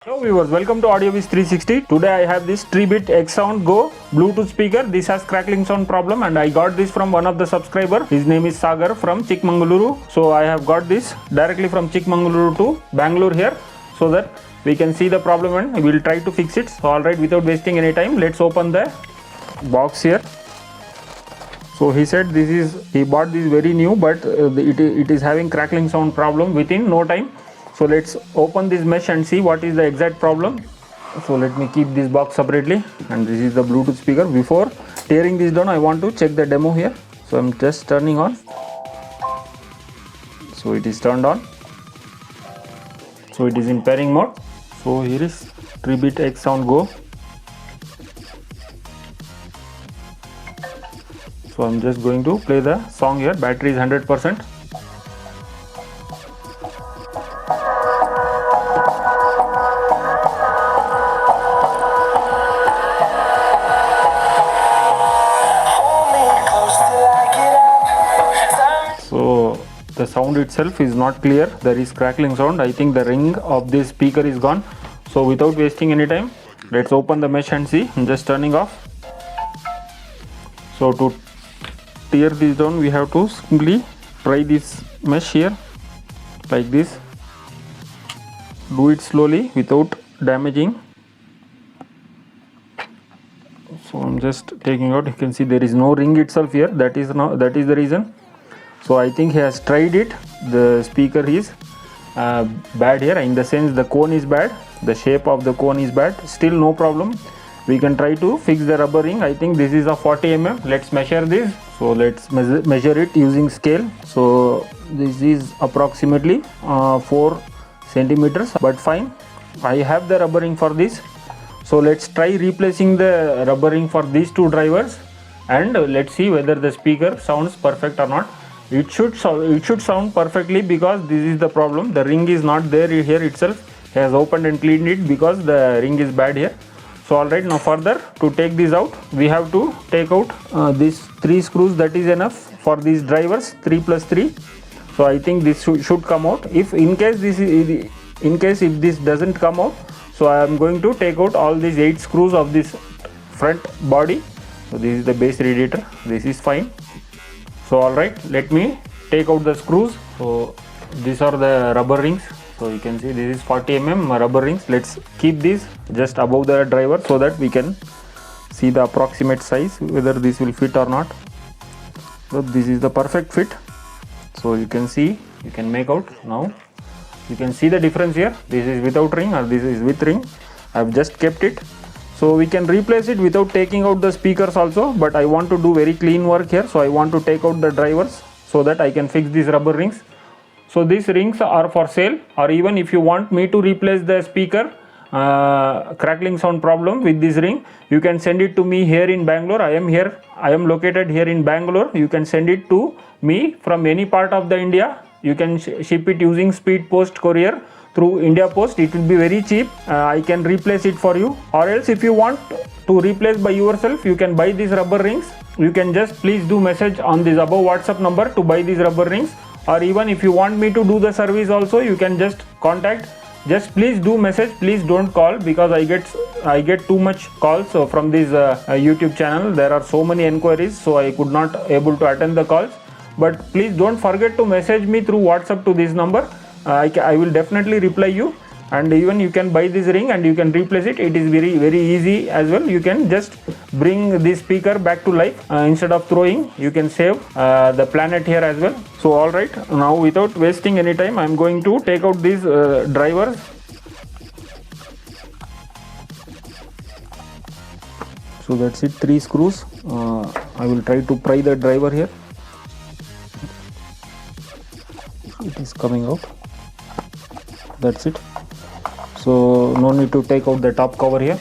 Hello viewers, welcome to AudioViz 360. Today I have this Tribit XSound Go Bluetooth speaker. This has crackling sound problem and I got this from one of the subscriber. His name is Sagar from Chikmagaluru. So I have got this directly from Chikmagaluru to Bangalore here so that we can see the problem and we will try to fix it. So alright, without wasting any time, let's open the box here. So he said he bought this very new, but it is having crackling sound problem within no time. So let's open this mesh and see what is the exact problem. So let me keep this box separately, and this is the Bluetooth speaker. Before tearing this down, I want to check the demo here. So I'm just turning on. So it is turned on. So it is in pairing mode. So here is Tribit XSound Go. So I'm just going to play the song here. Battery is 100%. So the sound itself is not clear. There is crackling sound. I think the ring of this speaker is gone. So without wasting any time, let's open the mesh and see. I'm just turning off. So to tear this down, we have to simply try this mesh here like this. Do it slowly without damaging. So I'm just taking out. You can see there is no ring itself here. That is the reason. So I think he has tried it. The speaker is bad here, in the sense the cone is bad, the shape of the cone is bad. Still no problem. We can try to fix the rubber ring. I think this is a 40 mm. Let's measure this. So let's measure it using scale. So this is approximately 4 centimeters, but fine. I have the rubber ring for this. So let's try replacing the rubber ring for these two drivers, and let's see whether the speaker sounds perfect or not. It should sound perfectly, because this is the problem. The ring is not there here itself. He has opened and cleaned it because the ring is bad here. So alright, now further to take this out, we have to take out these 3 screws. That is enough for these drivers, 3 plus 3. So I think this should come out. If this doesn't come out, so I am going to take out all these 8 screws of this front body. So this is the base radiator. This is fine. So alright, let me take out the screws. So these are the rubber rings. So you can see this is 40 mm rubber rings. Let's keep these just above the driver so that we can see the approximate size, whether this will fit or not. So this is the perfect fit. So you can see, you can make out now. You can see the difference here. This is without ring or this is with ring. I have just kept it. So we can replace it without taking out the speakers also, but I want to do very clean work here. So I want to take out the drivers so that I can fix these rubber rings. So these rings are for sale, or even if you want me to replace the speaker crackling sound problem with this ring, you can send it to me here in Bangalore. I am located here in Bangalore. You can send it to me from any part of the India. You can ship it using speed post courier through India Post. It will be very cheap. I can replace it for you, or else if you want to replace by yourself, you can buy these rubber rings. You can just please do message on this above WhatsApp number to buy these rubber rings, or even if you want me to do the service also, you can just contact. Just please do message, please don't call, because I get too much calls from this YouTube channel. There are so many enquiries, so I could not able to attend the calls. But please don't forget to message me through WhatsApp to this number. I will definitely reply you, and even you can buy this ring and you can replace it. It is very easy as well. You can just bring this speaker back to life instead of throwing. You can save the planet here as well. So alright, now without wasting any time, I am going to take out these drivers. So that's it, 3 screws. I will try to pry the driver here. It is coming out. That's it. So no need to take out the top cover here.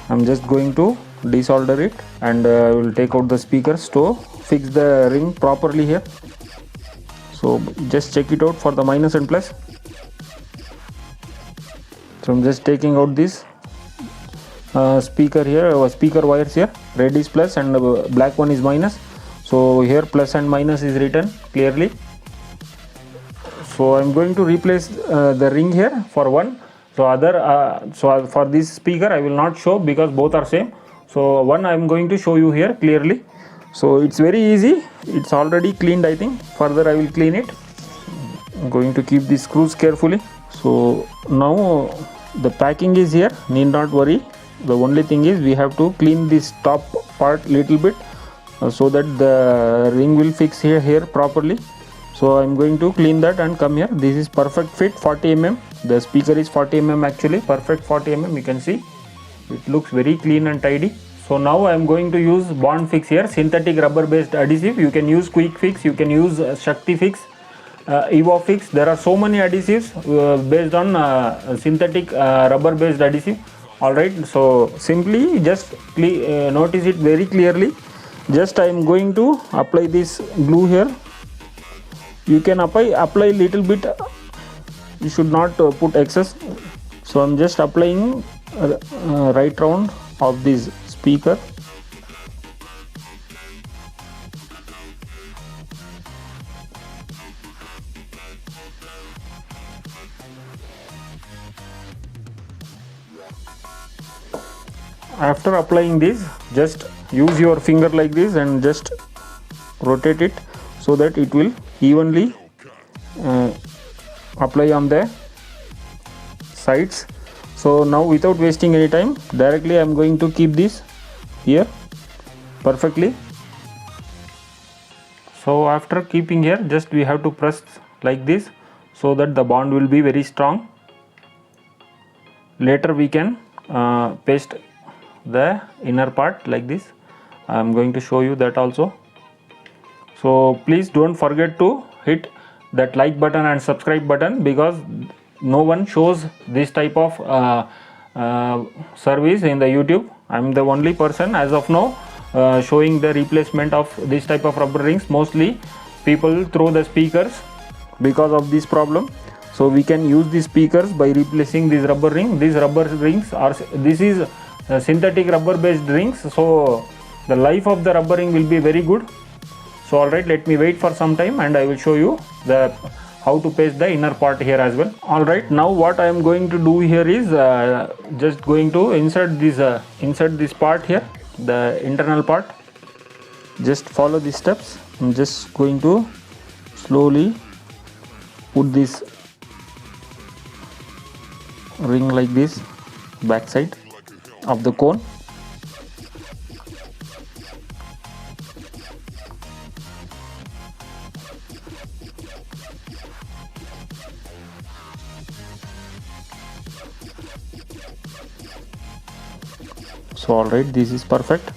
I'm just going to desolder it, and I will take out the speakers to fix the ring properly here. So just check it out for the minus and plus. So I'm just taking out this speaker here, speaker wires here. Red is plus and black one is minus. So here plus and minus is written clearly. So I'm going to replace the ring here for one. So for this speaker I will not show because both are same. So one I am going to show you here clearly. So it's very easy, it's already cleaned. I think further I will clean it. I'm going to keep these screws carefully. So now the packing is here, need not worry. The only thing is we have to clean this top part little bit so that the ring will fix here properly. So I'm going to clean that and come here. This is perfect fit, 40 mm. The speaker is 40 mm actually, perfect 40 mm. You can see it looks very clean and tidy. So now I am going to use Bond Fix here, synthetic rubber based adhesive. You can use Quick Fix, you can use Shakti Fix, Evo Fix. There are so many adhesives based on synthetic rubber based adhesive. Alright, so simply just notice it very clearly. Just I am going to apply this glue here. You can apply little bit, you should not put excess. So I'm just applying right round of this speaker. After applying this, just use your finger like this and just rotate it so that it will evenly apply on the sides. So now without wasting any time, directly I am going to keep this here perfectly. So after keeping here, just we have to press like this so that the bond will be very strong. Later we can paste the inner part like this. I am going to show you that also. So please don't forget to hit that like button and subscribe button, because no one shows this type of service in the YouTube. I'm the only person as of now showing the replacement of this type of rubber rings. Mostly people throw the speakers because of this problem. So we can use these speakers by replacing this rubber ring. These rubber rings are, this is synthetic rubber based rings, so the life of the rubber ring will be very good. So alright, let me wait for some time and I will show you the how to paste the inner part here as well. Alright, now what I am going to do here is just going to insert this part here, the internal part. Just follow these steps. I'm just going to slowly put this ring like this, back side of the cone. So alright, this is perfect.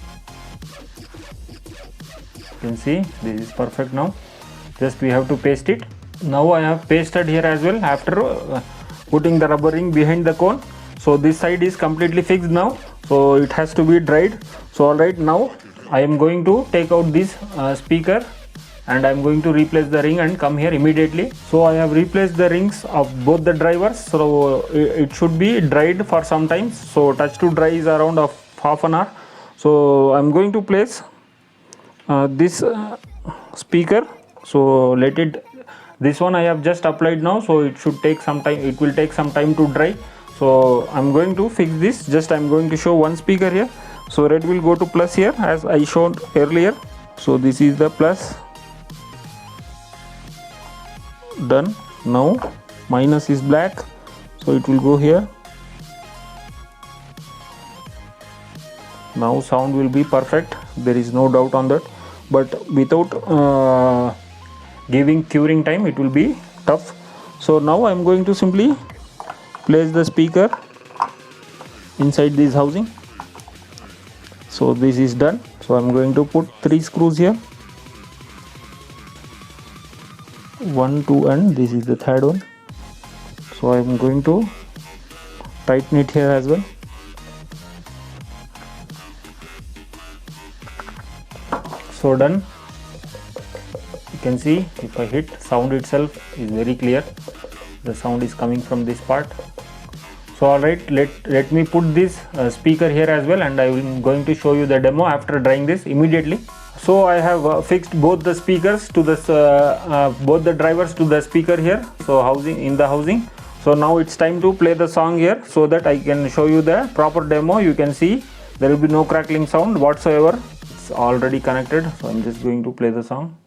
You can see this is perfect now. Just we have to paste it. Now I have pasted here as well after putting the rubber ring behind the cone. So this side is completely fixed now, so it has to be dried. So alright, now I am going to take out this speaker and I am going to replace the ring and come here immediately. So I have replaced the rings of both the drivers, so it should be dried for some time. So touch to dry is around of half an hour. So I am going to place this speaker. So let it, this one I have just applied now, so it should take some time, it will take some time to dry. So I'm going to fix this. Just I'm going to show one speaker here. So red will go to plus here as I showed earlier. So this is the plus. Done. Now minus is black, so it will go here. Now sound will be perfect, there is no doubt on that, but without giving curing time it will be tough. So now I am going to simply place the speaker inside this housing. So this is done. So I am going to put 3 screws here, 1, 2 and this is the third one. So I am going to tighten it here as well. So done. You can see if I hit, sound itself is very clear. The sound is coming from this part. So alright, let me put this speaker here as well, and I am going to show you the demo after drying this immediately. So I have fixed both the speakers to this both the drivers to the speaker here, so housing in the housing. So now it's time to play the song here so that I can show you the proper demo. You can see there will be no crackling sound whatsoever. It's already connected. So I'm just going to play the song.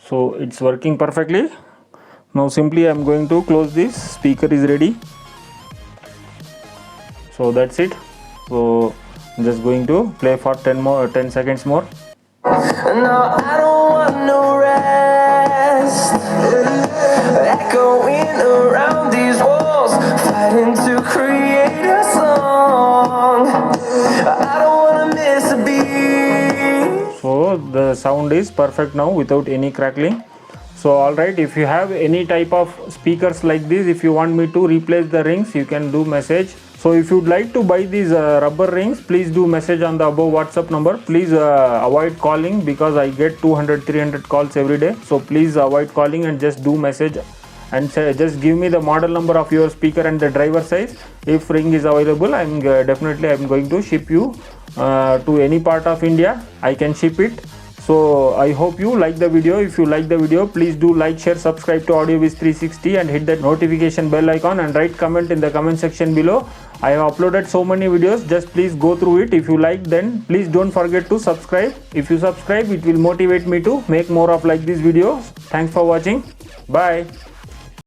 So it's working perfectly. Now simply I'm going to close this. Speaker is ready. So that's it. So I'm just going to play for 10 seconds more. No, I don't want no rest. Echoing around these walls, fighting to create a song. I don't wanna miss a beat. So the sound is perfect now without any crackling. So alright, if you have any type of speakers like this, if you want me to replace the rings, you can do message. So if you'd like to buy these rubber rings, please do message on the above WhatsApp number. Please avoid calling because I get 200-300 calls every day. So please avoid calling and just do message and just give me the model number of your speaker and the driver size. If ring is available, I'm going to ship you to any part of India. I can ship it. So I hope you like the video. If you like the video, please do like, share, subscribe to AudioViz 360 and hit that notification bell icon and write comment in the comment section below. I have uploaded so many videos, just please go through it. If you like, then please don't forget to subscribe. If you subscribe, it will motivate me to make more of like these videos. Thanks for watching. Bye.